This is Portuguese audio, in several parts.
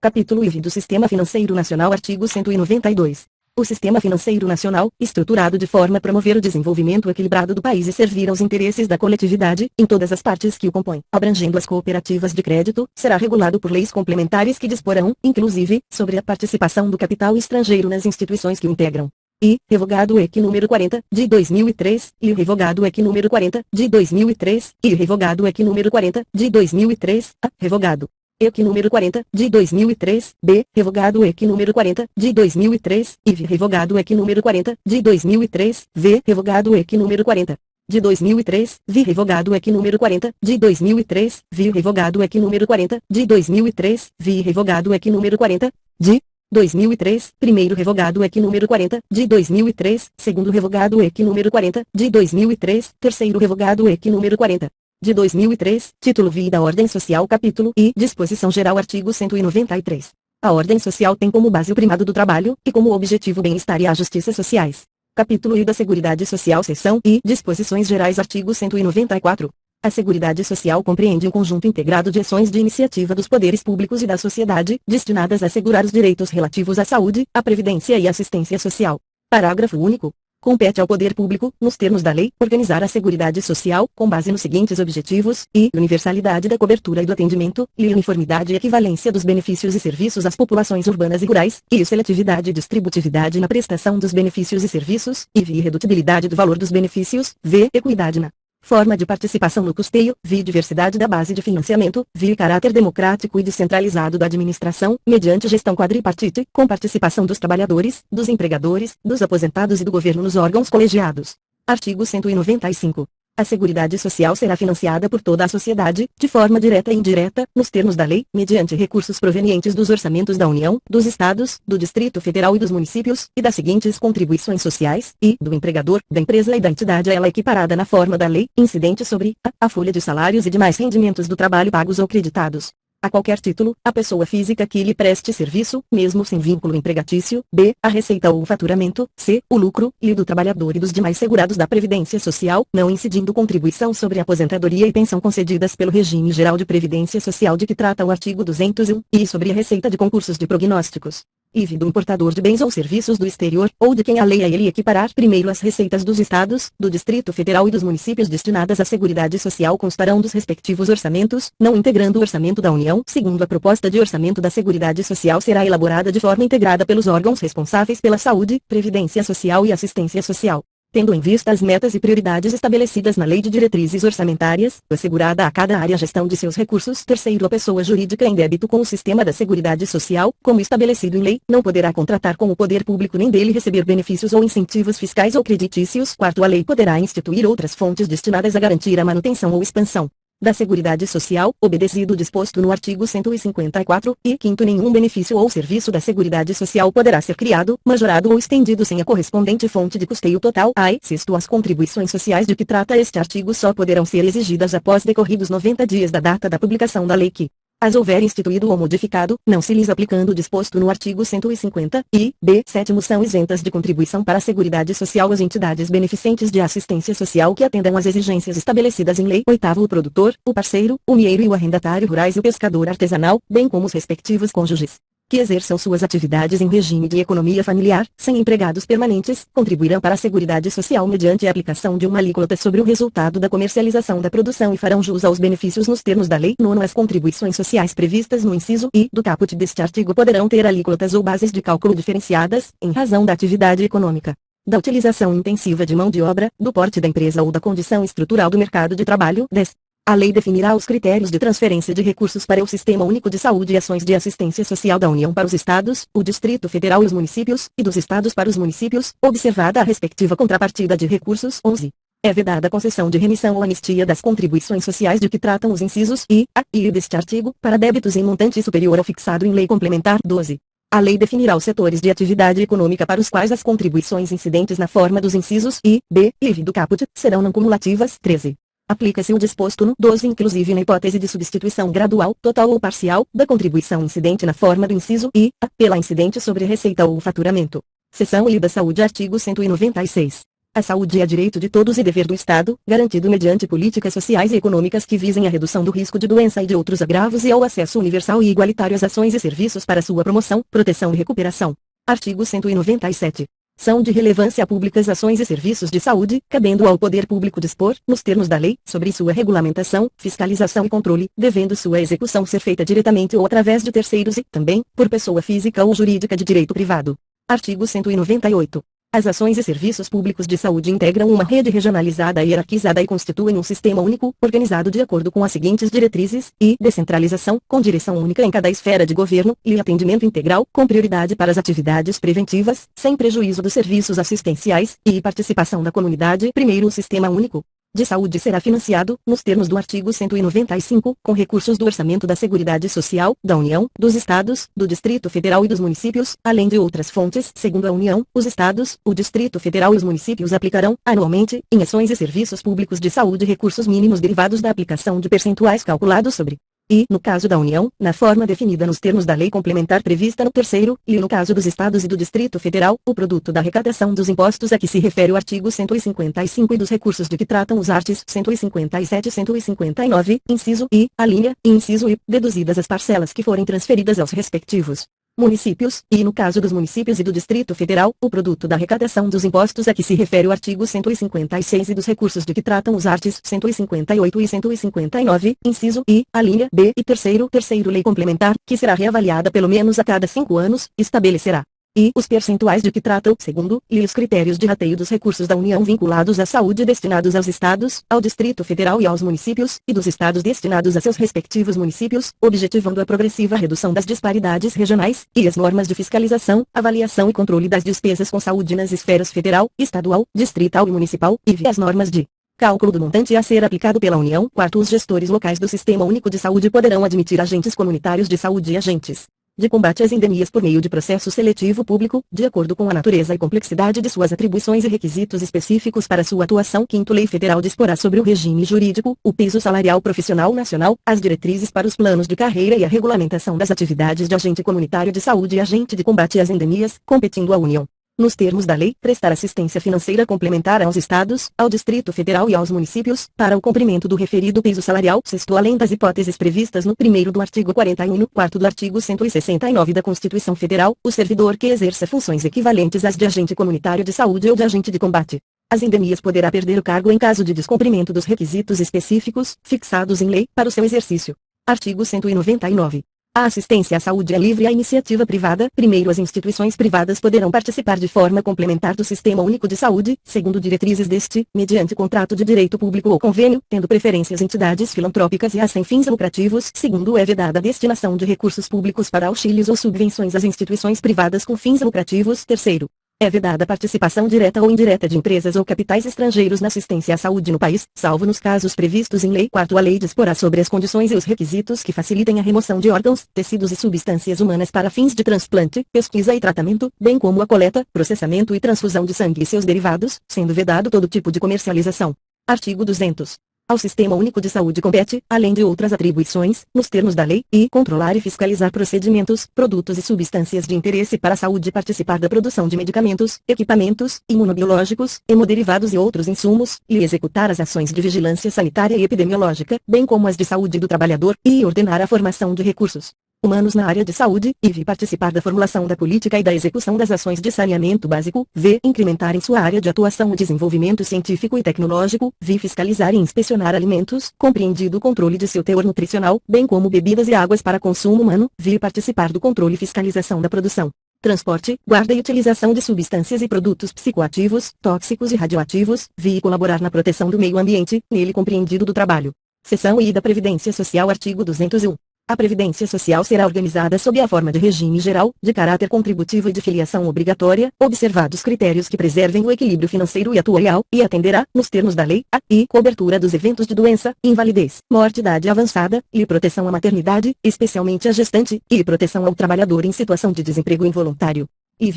Capítulo IV do Sistema Financeiro Nacional. Artigo 192. O Sistema Financeiro Nacional, estruturado de forma a promover o desenvolvimento equilibrado do país e servir aos interesses da coletividade, em todas as partes que o compõem, abrangendo as cooperativas de crédito, será regulado por leis complementares que disporão, inclusive, sobre a participação do capital estrangeiro nas instituições que o integram. I. Revogado EC número 40, de 2003, e revogado EC número 40, de 2003, e revogado EC número 40, de 2003, a. Revogado. EC número 40, de 2003, B. Revogado EC número 40, de 2003, IV. Revogado EC número 40, de 2003, V. Revogado EC número 40, de 2003, V. Revogado EC número 40, de 2003, V. Revogado EC número 40, de 2003, V. Revogado EC número 40, de 2003, primeiro revogado EC número 40, de 2003, segundo revogado EC número 40, de 2003, terceiro revogado EC número 40. De 2003, título V da Ordem Social. Capítulo I. Disposição Geral. Artigo 193. A ordem social tem como base o primado do trabalho, e como objetivo o bem-estar e a justiça sociais. Capítulo I da Seguridade Social. Seção I. Disposições Gerais. Artigo 194. A Seguridade Social compreende um conjunto integrado de ações de iniciativa dos poderes públicos e da sociedade, destinadas a assegurar os direitos relativos à saúde, à previdência e assistência social. Parágrafo único. Compete ao poder público, nos termos da lei, organizar a Seguridade Social, com base nos seguintes objetivos: I. Universalidade da cobertura e do atendimento, e uniformidade e equivalência dos benefícios e serviços às populações urbanas e rurais, I. Seletividade e distributividade na prestação dos benefícios e serviços, IV. Irredutibilidade do valor dos benefícios, V. Equidade na forma de participação no custeio, V. Diversidade da base de financiamento, V. Caráter democrático e descentralizado da administração, mediante gestão quadripartite, com participação dos trabalhadores, dos empregadores, dos aposentados e do governo nos órgãos colegiados. Artigo 195. A Seguridade Social será financiada por toda a sociedade, de forma direta e indireta, nos termos da lei, mediante recursos provenientes dos orçamentos da União, dos Estados, do Distrito Federal e dos municípios, e das seguintes contribuições sociais, e do empregador, da empresa e da entidade a ela equiparada na forma da lei, incidente sobre a folha de salários e demais rendimentos do trabalho pagos ou creditados. A qualquer título, a pessoa física que lhe preste serviço, mesmo sem vínculo empregatício, B. A receita ou o faturamento, C. O lucro, e do trabalhador e dos demais segurados da Previdência Social, não incidindo contribuição sobre a aposentadoria e pensão concedidas pelo Regime Geral de Previdência Social de que trata o artigo 201, e sobre a receita de concursos de prognósticos. IV. Do importador de bens ou serviços do exterior, ou de quem a lei a ele equiparar. Primeiro, as receitas dos Estados, do Distrito Federal e dos municípios destinadas à Seguridade Social constarão dos respectivos orçamentos, não integrando o orçamento da União. Segundo, a proposta de orçamento da Seguridade Social será elaborada de forma integrada pelos órgãos responsáveis pela saúde, previdência social e assistência social, tendo em vista as metas e prioridades estabelecidas na Lei de Diretrizes Orçamentárias, assegurada a cada área a gestão de seus recursos. Terceiro, a pessoa jurídica em débito com o sistema da Seguridade Social, como estabelecido em lei, não poderá contratar com o poder público nem dele receber benefícios ou incentivos fiscais ou creditícios. Quarto, a lei poderá instituir outras fontes destinadas a garantir a manutenção ou expansão da Seguridade Social, obedecido o disposto no artigo 154, e quinto, nenhum benefício ou serviço da Seguridade Social poderá ser criado, majorado ou estendido sem a correspondente fonte de custeio total. Ai, sexto, as contribuições sociais de que trata este artigo só poderão ser exigidas após decorridos 90 dias da data da publicação da lei que as houver instituído ou modificado, não se lhes aplicando o disposto no artigo 150, e, b, sétimo, são isentas de contribuição para a Seguridade Social as entidades beneficentes de assistência social que atendam às exigências estabelecidas em lei. Oitavo, o produtor, o parceiro, o mieiro e o arrendatário rurais e o pescador artesanal, bem como os respectivos cônjuges que exerçam suas atividades em regime de economia familiar, sem empregados permanentes, contribuirão para a Seguridade Social mediante a aplicação de uma alíquota sobre o resultado da comercialização da produção e farão jus aos benefícios nos termos da lei. Nono, as contribuições sociais previstas no inciso I do caput deste artigo poderão ter alíquotas ou bases de cálculo diferenciadas, em razão da atividade econômica, da utilização intensiva de mão de obra, do porte da empresa ou da condição estrutural do mercado de trabalho. 10. A lei definirá os critérios de transferência de recursos para o Sistema Único de Saúde e ações de assistência social da União para os Estados, o Distrito Federal e os municípios, e dos Estados para os municípios, observada a respectiva contrapartida de recursos. 11. É vedada a concessão de remissão ou anistia das contribuições sociais de que tratam os incisos I, A e I deste artigo, para débitos em montante superior ao fixado em lei complementar. 12. A lei definirá os setores de atividade econômica para os quais as contribuições incidentes na forma dos incisos I, B e IV do caput serão não cumulativas. 13. Aplica-se o disposto no 12 inclusive na hipótese de substituição gradual, total ou parcial, da contribuição incidente na forma do inciso I, A, pela incidente sobre a receita ou o faturamento. Seção I da Saúde. Artigo 196. A saúde é direito de todos e dever do Estado, garantido mediante políticas sociais e econômicas que visem a redução do risco de doença e de outros agravos e ao acesso universal e igualitário às ações e serviços para sua promoção, proteção e recuperação. Artigo 197. São de relevância pública as ações e serviços de saúde, cabendo ao poder público dispor, nos termos da lei, sobre sua regulamentação, fiscalização e controle, devendo sua execução ser feita diretamente ou através de terceiros e, também, por pessoa física ou jurídica de direito privado. Artigo 198. As ações e serviços públicos de saúde integram uma rede regionalizada e hierarquizada e constituem um sistema único, organizado de acordo com as seguintes diretrizes, e descentralização, com direção única em cada esfera de governo, e atendimento integral, com prioridade para as atividades preventivas, sem prejuízo dos serviços assistenciais, e participação da comunidade. Primeiro, o sistema único de saúde será financiado, nos termos do artigo 195, com recursos do Orçamento da Seguridade Social, da União, dos Estados, do Distrito Federal e dos municípios, além de outras fontes. Segundo a União, os Estados, o Distrito Federal e os municípios aplicarão, anualmente, em ações e serviços públicos de saúde recursos mínimos derivados da aplicação de percentuais calculados sobre e, no caso da União, na forma definida nos termos da lei complementar prevista no terceiro, e no caso dos Estados e do Distrito Federal, o produto da arrecadação dos impostos a que se refere o artigo 155 e dos recursos de que tratam os artigos 157 e 159, inciso I, alínea, e inciso I, deduzidas as parcelas que forem transferidas aos respectivos municípios, e no caso dos municípios e do Distrito Federal, o produto da arrecadação dos impostos a que se refere o artigo 156 e dos recursos de que tratam os artigos 158 e 159, inciso I, alínea B e terceiro lei complementar, que será reavaliada pelo menos a cada 5 anos, estabelecerá e os percentuais de que tratam, segundo, e os critérios de rateio dos recursos da União vinculados à saúde destinados aos Estados, ao Distrito Federal e aos municípios, e dos Estados destinados a seus respectivos municípios, objetivando a progressiva redução das disparidades regionais, e as normas de fiscalização, avaliação e controle das despesas com saúde nas esferas federal, estadual, distrital e municipal, e as normas de cálculo do montante a ser aplicado pela União. Quarto, os gestores locais do Sistema Único de Saúde poderão admitir agentes comunitários de saúde e agentes de combate às endemias por meio de processo seletivo público, de acordo com a natureza e complexidade de suas atribuições e requisitos específicos para sua atuação. Quinto, lei federal disporá sobre o regime jurídico, o piso salarial profissional nacional, as diretrizes para os planos de carreira e a regulamentação das atividades de agente comunitário de saúde e agente de combate às endemias, competindo à União, nos termos da lei, prestar assistência financeira complementar aos Estados, ao Distrito Federal e aos municípios, para o cumprimento do referido piso salarial. Sexto, além das hipóteses previstas no primeiro do artigo 41 e no quarto do artigo 169 da Constituição Federal, o servidor que exerça funções equivalentes às de agente comunitário de saúde ou de agente de combate às endemias poderá perder o cargo em caso de descumprimento dos requisitos específicos, fixados em lei, para o seu exercício. Artigo 199. A assistência à saúde é livre à iniciativa privada. Primeiro, as instituições privadas poderão participar de forma complementar do Sistema Único de Saúde, segundo diretrizes deste, mediante contrato de direito público ou convênio, tendo preferência às entidades filantrópicas e às sem fins lucrativos. Segundo, é vedada a destinação de recursos públicos para auxílios ou subvenções às instituições privadas com fins lucrativos. Terceiro, é vedada a participação direta ou indireta de empresas ou capitais estrangeiros na assistência à saúde no país, salvo nos casos previstos em lei. Quarto, a lei disporá sobre as condições e os requisitos que facilitem a remoção de órgãos, tecidos e substâncias humanas para fins de transplante, pesquisa e tratamento, bem como a coleta, processamento e transfusão de sangue e seus derivados, sendo vedado todo tipo de comercialização. Artigo 200. Ao Sistema Único de Saúde compete, além de outras atribuições, nos termos da lei, e controlar e fiscalizar procedimentos, produtos e substâncias de interesse para a saúde e participar da produção de medicamentos, equipamentos, imunobiológicos, hemoderivados e outros insumos, e executar as ações de vigilância sanitária e epidemiológica, bem como as de saúde do trabalhador, e ordenar a formação de recursos humanos na área de saúde, e participar da formulação da política e da execução das ações de saneamento básico, incrementar em sua área de atuação o desenvolvimento científico e tecnológico, fiscalizar e inspecionar alimentos, compreendido o controle de seu teor nutricional, bem como bebidas e águas para consumo humano, participar do controle e fiscalização da produção, transporte, guarda e utilização de substâncias e produtos psicoativos, tóxicos e radioativos, e colaborar na proteção do meio ambiente, nele compreendido do trabalho. Seção I da Previdência Social. Artigo 201. A Previdência Social será organizada sob a forma de regime geral, de caráter contributivo e de filiação obrigatória, observados critérios que preservem o equilíbrio financeiro e atuarial, e atenderá, nos termos da lei, a cobertura dos eventos de doença, invalidez, morte, idade avançada, e proteção à maternidade, especialmente à gestante, e proteção ao trabalhador em situação de desemprego involuntário.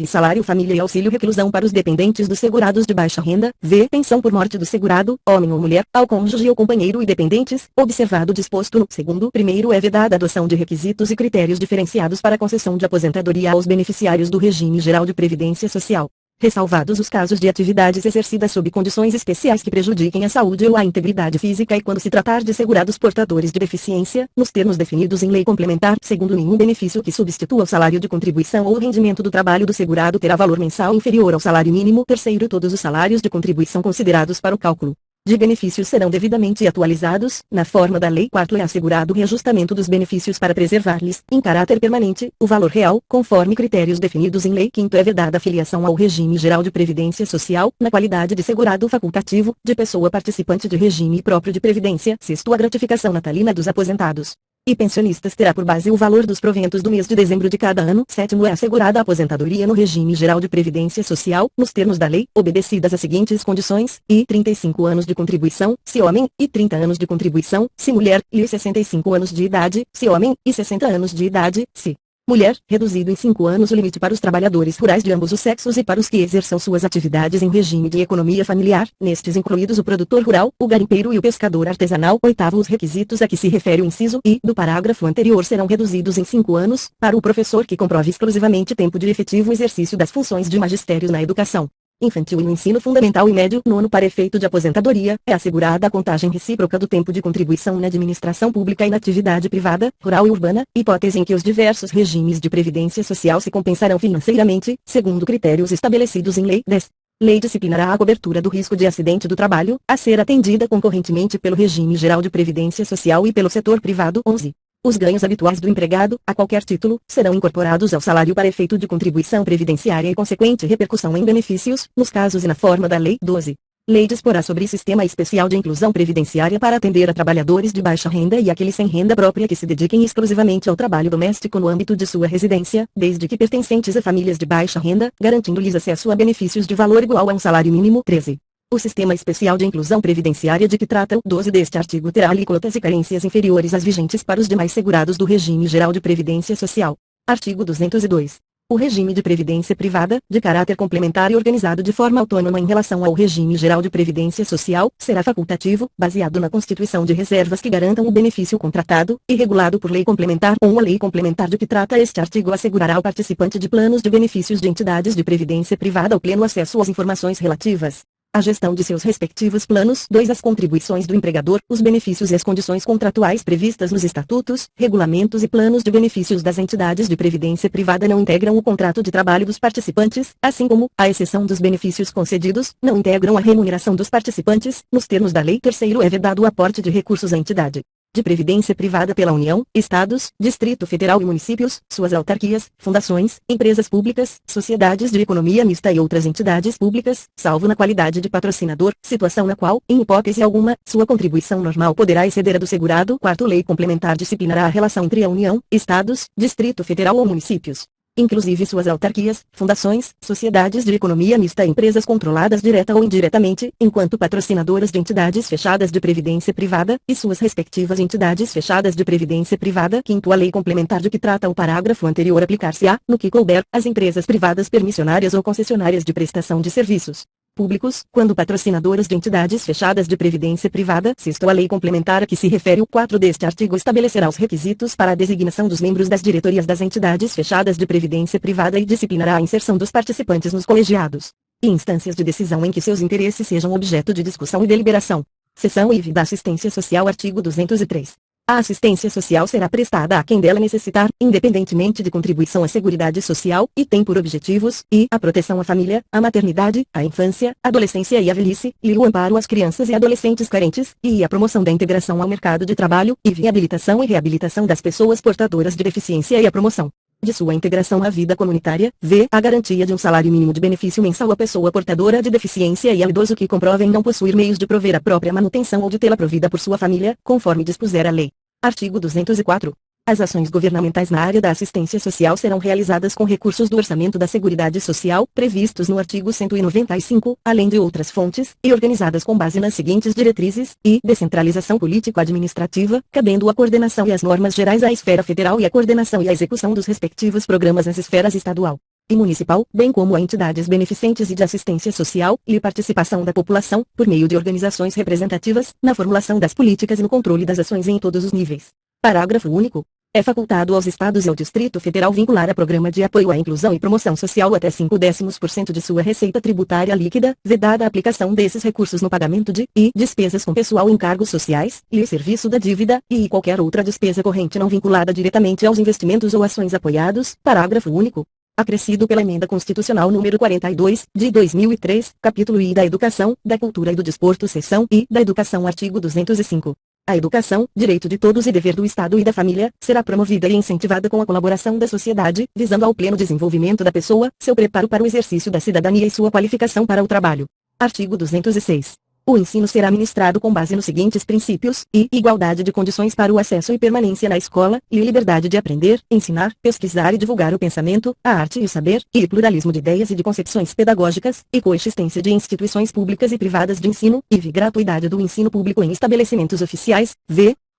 Salário família e auxílio reclusão para os dependentes dos segurados de baixa renda, pensão por morte do segurado, homem ou mulher, ao cônjuge ou companheiro e dependentes, observado o disposto no segundo. Primeiro, é vedada a adoção de requisitos e critérios diferenciados para a concessão de aposentadoria aos beneficiários do regime geral de previdência social. ressalvados os casos de atividades exercidas sob condições especiais que prejudiquem a saúde ou a integridade física e quando se tratar de segurados portadores de deficiência, nos termos definidos em lei complementar, segundo nenhum benefício que substitua o salário de contribuição ou o rendimento do trabalho do segurado terá valor mensal inferior ao salário mínimo. Terceiro, todos os salários de contribuição considerados para o cálculo de benefícios serão devidamente atualizados, na forma da lei. Quarto, é assegurado o reajustamento dos benefícios para preservar-lhes, em caráter permanente, o valor real, conforme critérios definidos em lei. Quinto, é vedada a filiação ao regime geral de previdência social, na qualidade de segurado facultativo, de pessoa participante de regime próprio de previdência. Sexto, a gratificação natalina dos aposentados e pensionistas terá por base o valor dos proventos do mês de dezembro de cada ano. Sétimo, é assegurada a aposentadoria no regime geral de previdência social, nos termos da lei, obedecidas as seguintes condições: e 35 anos de contribuição, se homem, e 30 anos de contribuição, se mulher, e 65 anos de idade, se homem, e 60 anos de idade, se mulher, reduzido em 5 anos o limite para os trabalhadores rurais de ambos os sexos e para os que exerçam suas atividades em regime de economia familiar, nestes incluídos o produtor rural, o garimpeiro e o pescador artesanal. Oitavo, os requisitos a que se refere o inciso I do parágrafo anterior serão reduzidos em 5 anos, para o professor que comprove exclusivamente tempo de efetivo exercício das funções de magistério na educação infantil e no ensino fundamental e médio. Nono, para efeito de aposentadoria, é assegurada a contagem recíproca do tempo de contribuição na administração pública e na atividade privada, rural e urbana, hipótese em que os diversos regimes de previdência social se compensarão financeiramente, segundo critérios estabelecidos em lei. 10. Lei disciplinará a cobertura do risco de acidente do trabalho, a ser atendida concorrentemente pelo regime geral de previdência social e pelo setor privado. 11. Os ganhos habituais do empregado, a qualquer título, serão incorporados ao salário para efeito de contribuição previdenciária e consequente repercussão em benefícios, nos casos e na forma da lei. 12. Lei disporá sobre sistema especial de inclusão previdenciária para atender a trabalhadores de baixa renda e aqueles sem renda própria que se dediquem exclusivamente ao trabalho doméstico no âmbito de sua residência, desde que pertencentes a famílias de baixa renda, garantindo-lhes acesso a benefícios de valor igual a um salário mínimo. 13. O sistema especial de inclusão previdenciária de que trata o 12 deste artigo terá alíquotas e carências inferiores às vigentes para os demais segurados do regime geral de previdência social. Artigo 202. O regime de previdência privada, de caráter complementar e organizado de forma autônoma em relação ao regime geral de previdência social, será facultativo, baseado na constituição de reservas que garantam o benefício contratado, e regulado por lei complementar ou a lei complementar de que trata este artigo assegurará ao participante de planos de benefícios de entidades de previdência privada o pleno acesso às informações relativas a gestão de seus respectivos planos. 2. As contribuições do empregador, os benefícios e as condições contratuais previstas nos estatutos, regulamentos e planos de benefícios das entidades de previdência privada não integram o contrato de trabalho dos participantes, assim como, à exceção dos benefícios concedidos, não integram a remuneração dos participantes, nos termos da lei. 3. É vedado o aporte de recursos à entidade de previdência privada pela União, Estados, Distrito Federal e municípios, suas autarquias, fundações, empresas públicas, sociedades de economia mista e outras entidades públicas, salvo na qualidade de patrocinador, situação na qual, em hipótese alguma, sua contribuição normal poderá exceder a do segurado. 4. Lei complementar disciplinará a relação entre a União, Estados, Distrito Federal ou municípios, inclusive suas autarquias, fundações, sociedades de economia mista e empresas controladas direta ou indiretamente, enquanto patrocinadoras de entidades fechadas de previdência privada, e suas respectivas entidades fechadas de previdência privada. 5. A lei complementar de que trata o parágrafo anterior aplicar-se-á, no que couber, às empresas privadas permissionárias ou concessionárias de prestação de serviços públicos, quando patrocinadoras de entidades fechadas de previdência privada. 6. A lei complementar a que se refere o 4 deste artigo estabelecerá os requisitos para a designação dos membros das diretorias das entidades fechadas de previdência privada e disciplinará a inserção dos participantes nos colegiados e instâncias de decisão em que seus interesses sejam objeto de discussão e deliberação. Seção IV da Assistência Social. Artigo 203. A assistência social será prestada a quem dela necessitar, independentemente de contribuição à Seguridade Social, e tem por objetivos, a proteção à família, à maternidade, à infância, adolescência e à velhice, e o amparo às crianças e adolescentes carentes, e a promoção da integração ao mercado de trabalho, e viabilitação e reabilitação das pessoas portadoras de deficiência e a promoção de sua integração à vida comunitária. A garantia de um salário mínimo de benefício mensal à pessoa portadora de deficiência e ao idoso que comprovem não possuir meios de prover a própria manutenção ou de tê-la provida por sua família, conforme dispuser a lei. Artigo 204. As ações governamentais na área da assistência social serão realizadas com recursos do orçamento da Seguridade Social, previstos no artigo 195, além de outras fontes, e organizadas com base nas seguintes diretrizes: descentralização político-administrativa, cabendo a coordenação e as normas gerais à esfera federal e a coordenação e a execução dos respectivos programas nas esferas estadual e municipal, bem como a entidades beneficentes e de assistência social, e participação da população, por meio de organizações representativas, na formulação das políticas e no controle das ações em todos os níveis. Parágrafo único. É facultado aos Estados e ao Distrito Federal vincular a programa de apoio à inclusão e promoção social até 0,5% de sua receita tributária líquida, vedada a aplicação desses recursos no pagamento de despesas com pessoal em cargos sociais, e serviço da dívida, e qualquer outra despesa corrente não vinculada diretamente aos investimentos ou ações apoiados. Parágrafo único. Acrescido pela Emenda Constitucional número 42, de 2003, capítulo I da Educação, da Cultura e do Desporto, seção I da Educação, artigo 205. A educação, direito de todos e dever do Estado e da família, será promovida e incentivada com a colaboração da sociedade, visando ao pleno desenvolvimento da pessoa, seu preparo para o exercício da cidadania e sua qualificação para o trabalho. Artigo 206. O ensino será ministrado com base nos seguintes princípios: igualdade de condições para o acesso e permanência na escola, e liberdade de aprender, ensinar, pesquisar e divulgar o pensamento, a arte e o saber, e pluralismo de ideias e de concepções pedagógicas, e coexistência de instituições públicas e privadas de ensino, e gratuidade do ensino público em estabelecimentos oficiais.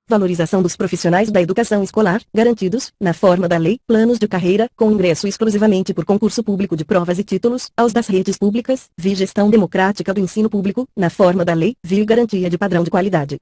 Valorização dos profissionais da educação escolar, garantidos, na forma da lei, planos de carreira, com ingresso exclusivamente por concurso público de provas e títulos, aos das redes públicas, gestão democrática do ensino público, na forma da lei, garantia de padrão de qualidade.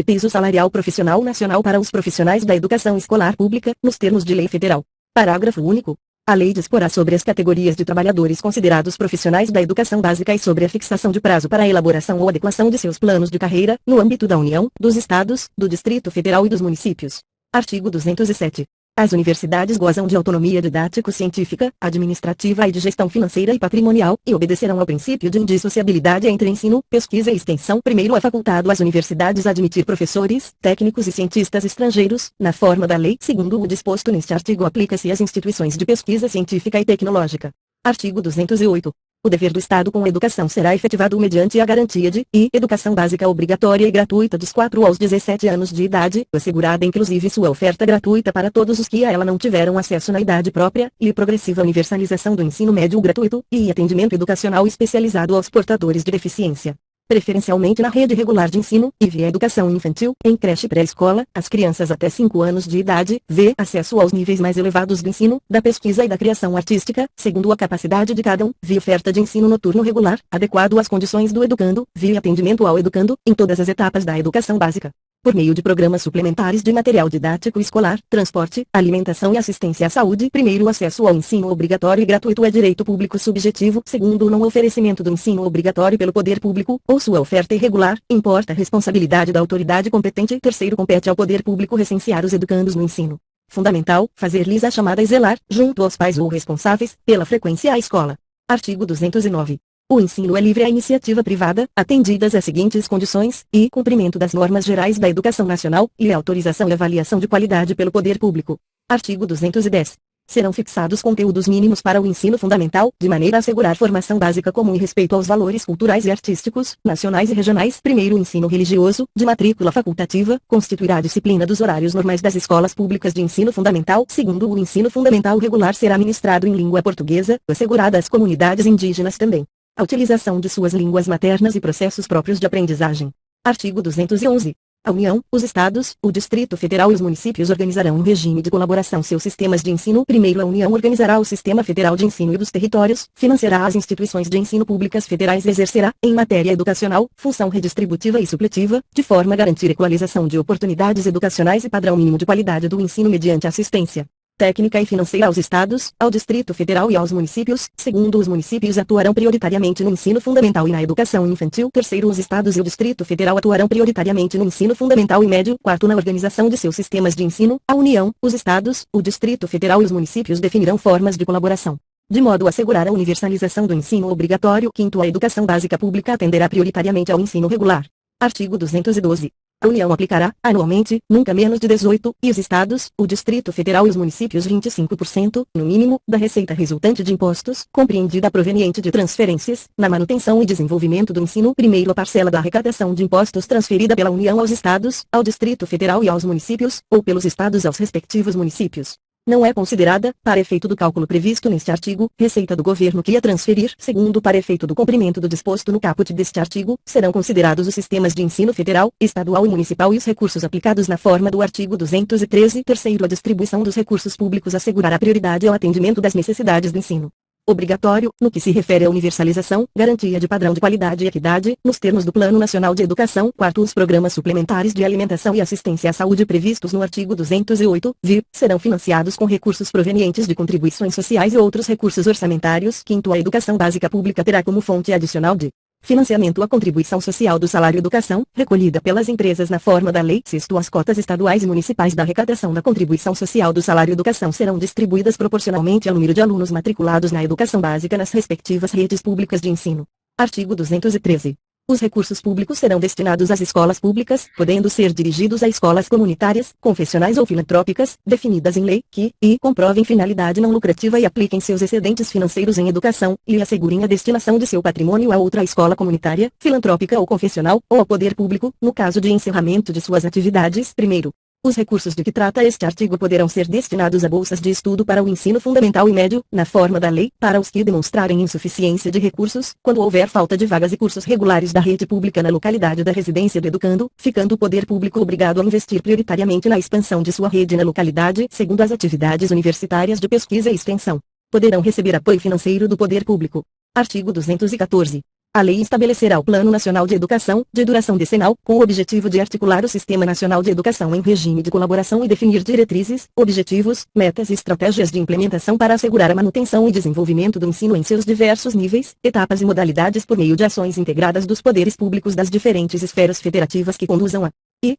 Piso salarial profissional nacional para os profissionais da educação escolar pública, nos termos de lei federal. Parágrafo único. A lei disporá sobre as categorias de trabalhadores considerados profissionais da educação básica e sobre a fixação de prazo para a elaboração ou adequação de seus planos de carreira, no âmbito da União, dos Estados, do Distrito Federal e dos municípios. Artigo 207. As universidades gozam de autonomia didático-científica, administrativa e de gestão financeira e patrimonial, e obedecerão ao princípio de indissociabilidade entre ensino, pesquisa e extensão. Primeiro, é facultado às universidades admitir professores, técnicos e cientistas estrangeiros, na forma da lei. Segundo, o disposto neste artigo aplica-se às instituições de pesquisa científica e tecnológica. Artigo 208. O dever do Estado com a educação será efetivado mediante a garantia de educação básica obrigatória e gratuita dos 4 aos 17 anos de idade, assegurada inclusive sua oferta gratuita para todos os que a ela não tiveram acesso na idade própria, e progressiva universalização do ensino médio gratuito, e atendimento educacional especializado aos portadores de deficiência. Preferencialmente na rede regular de ensino, e via educação infantil, em creche pré-escola, as crianças até 5 anos de idade, acesso aos níveis mais elevados do ensino, da pesquisa e da criação artística, segundo a capacidade de cada um, via oferta de ensino noturno regular, adequado às condições do educando, via atendimento ao educando, em todas as etapas da educação básica. Por meio de programas suplementares de material didático escolar, transporte, alimentação e assistência à saúde. Primeiro, o acesso ao ensino obrigatório e gratuito é direito público subjetivo. Segundo, o não oferecimento do ensino obrigatório pelo poder público, ou sua oferta irregular, importa a responsabilidade da autoridade competente. Terceiro, compete ao poder público recensear os educandos no ensino fundamental, fazer-lhes a chamada e zelar, junto aos pais ou responsáveis, pela frequência à escola. Artigo 209. O ensino é livre à iniciativa privada, atendidas as seguintes condições: cumprimento das normas gerais da educação nacional, e autorização e avaliação de qualidade pelo poder público. Artigo 210. Serão fixados conteúdos mínimos para o ensino fundamental, de maneira a assegurar formação básica comum e respeito aos valores culturais e artísticos, nacionais e regionais. Primeiro, o ensino religioso, de matrícula facultativa, constituirá a disciplina dos horários normais das escolas públicas de ensino fundamental. Segundo, o ensino fundamental regular será ministrado em língua portuguesa, assegurada às comunidades indígenas também a utilização de suas línguas maternas e processos próprios de aprendizagem. Artigo 211. A União, os Estados, o Distrito Federal e os municípios organizarão um regime de colaboração seus sistemas de ensino. Primeiro, a União organizará o Sistema Federal de Ensino e dos Territórios, financiará as instituições de ensino públicas federais e exercerá, em matéria educacional, função redistributiva e supletiva, de forma a garantir equalização de oportunidades educacionais e padrão mínimo de qualidade do ensino mediante assistência técnica e financeira aos Estados, ao Distrito Federal e aos municípios. Segundo, os municípios atuarão prioritariamente no ensino fundamental e na educação infantil. Terceiro, os Estados e o Distrito Federal atuarão prioritariamente no ensino fundamental e médio. Quarto, na organização de seus sistemas de ensino. A União, os Estados, o Distrito Federal e os municípios definirão formas de colaboração, de modo a assegurar a universalização do ensino obrigatório. Quinto, a educação básica pública atenderá prioritariamente ao ensino regular. Artigo 212. A União aplicará, anualmente, nunca menos de 18, e os Estados, o Distrito Federal e os municípios 25%, no mínimo, da receita resultante de impostos, compreendida proveniente de transferências, na manutenção e desenvolvimento do ensino. Primeiro, a parcela da arrecadação de impostos transferida pela União aos Estados, ao Distrito Federal e aos municípios, ou pelos Estados aos respectivos municípios. Não é considerada, para efeito do cálculo previsto neste artigo, receita do governo que a transferir. Segundo, para efeito do cumprimento do disposto no caput deste artigo, serão considerados os sistemas de ensino federal, estadual e municipal e os recursos aplicados na forma do artigo 213. Terceiro, a distribuição dos recursos públicos assegurará prioridade ao atendimento das necessidades do ensino Obrigatório, no que se refere à universalização, garantia de padrão de qualidade e equidade, nos termos do Plano Nacional de Educação. Quarto, os programas suplementares de alimentação e assistência à saúde previstos no artigo 208, serão financiados com recursos provenientes de contribuições sociais e outros recursos orçamentários. Quinto, a educação básica pública terá como fonte adicional de financiamento a contribuição social do salário educação, recolhida pelas empresas na forma da lei. Sexto, as cotas estaduais e municipais da arrecadação da contribuição social do salário educação serão distribuídas proporcionalmente ao número de alunos matriculados na educação básica nas respectivas redes públicas de ensino. Artigo 213. Os recursos públicos serão destinados às escolas públicas, podendo ser dirigidos a escolas comunitárias, confessionais ou filantrópicas, definidas em lei, que comprovem finalidade não lucrativa e apliquem seus excedentes financeiros em educação, e assegurem a destinação de seu patrimônio a outra escola comunitária, filantrópica ou confessional, ou ao poder público, no caso de encerramento de suas atividades. Primeiro, os recursos de que trata este artigo poderão ser destinados a bolsas de estudo para o ensino fundamental e médio, na forma da lei, para os que demonstrarem insuficiência de recursos, quando houver falta de vagas e cursos regulares da rede pública na localidade da residência do educando, ficando o poder público obrigado a investir prioritariamente na expansão de sua rede na localidade, segundo as atividades universitárias de pesquisa e extensão. Poderão receber apoio financeiro do poder público. Artigo 214. A lei estabelecerá o Plano Nacional de Educação, de duração decenal, com o objetivo de articular o Sistema Nacional de Educação em regime de colaboração e definir diretrizes, objetivos, metas e estratégias de implementação para assegurar a manutenção e desenvolvimento do ensino em seus diversos níveis, etapas e modalidades por meio de ações integradas dos poderes públicos das diferentes esferas federativas que conduzam a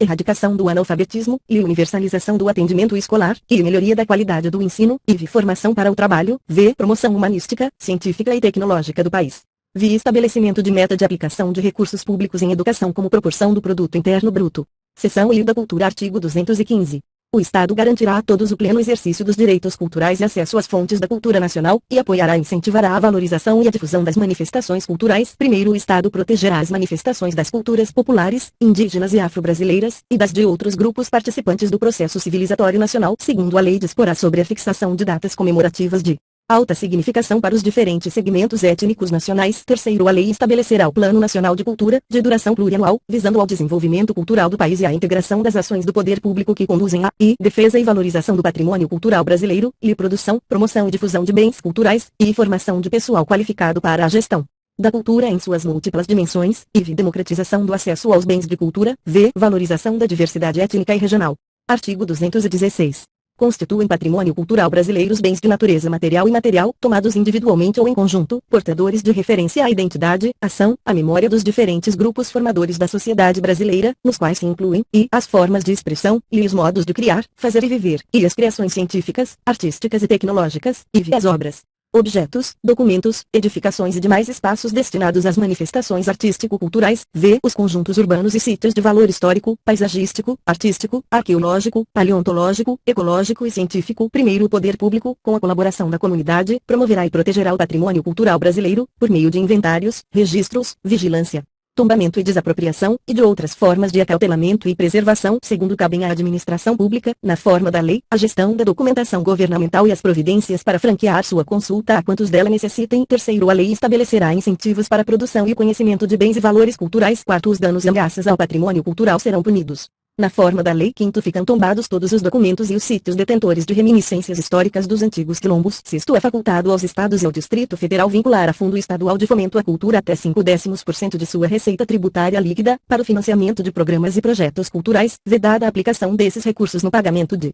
erradicação do analfabetismo, e universalização do atendimento escolar, e melhoria da qualidade do ensino, e formação para o trabalho, promoção humanística, científica e tecnológica do país. Estabelecimento de meta de aplicação de recursos públicos em educação como proporção do produto interno bruto. Seção I da Cultura. Artigo 215. O Estado garantirá a todos o pleno exercício dos direitos culturais e acesso às fontes da cultura nacional, e apoiará e incentivará a valorização e a difusão das manifestações culturais. Primeiro, o Estado protegerá as manifestações das culturas populares, indígenas e afro-brasileiras, e das de outros grupos participantes do processo civilizatório nacional. Segundo, a lei disporá sobre a fixação de datas comemorativas de alta significação para os diferentes segmentos étnicos nacionais. Terceiro, a lei estabelecerá o Plano Nacional de Cultura, de duração plurianual, visando ao desenvolvimento cultural do país e à integração das ações do poder público que conduzem à defesa e valorização do patrimônio cultural brasileiro, e produção, promoção e difusão de bens culturais, e formação de pessoal qualificado para a gestão da cultura em suas múltiplas dimensões, e democratização do acesso aos bens de cultura, valorização da diversidade étnica e regional. Artigo 216. Constituem patrimônio cultural brasileiro os bens de natureza material e imaterial, tomados individualmente ou em conjunto, portadores de referência à identidade, ação, à memória dos diferentes grupos formadores da sociedade brasileira, nos quais se incluem, as formas de expressão, e os modos de criar, fazer e viver, e as criações científicas, artísticas e tecnológicas, e as obras, objetos, documentos, edificações e demais espaços destinados às manifestações artístico-culturais, os conjuntos urbanos e sítios de valor histórico, paisagístico, artístico, arqueológico, paleontológico, ecológico e científico. Primeiro, o poder público, com a colaboração da comunidade, promoverá e protegerá o patrimônio cultural brasileiro, por meio de inventários, registros, vigilância, tombamento e desapropriação, e de outras formas de acautelamento e preservação. Segundo, cabem à administração pública, na forma da lei, a gestão da documentação governamental e as providências para franquear sua consulta a quantos dela necessitem. Terceiro, a lei estabelecerá incentivos para a produção e conhecimento de bens e valores culturais. Quarto, os danos e ameaças ao patrimônio cultural serão punidos na forma da lei. Quinto, ficam tombados todos os documentos e os sítios detentores de reminiscências históricas dos antigos quilombos. Sexto, é facultado aos estados e ao Distrito Federal vincular a Fundo Estadual de Fomento à Cultura até 0,5% de sua receita tributária líquida, para o financiamento de programas e projetos culturais, vedada a aplicação desses recursos no pagamento de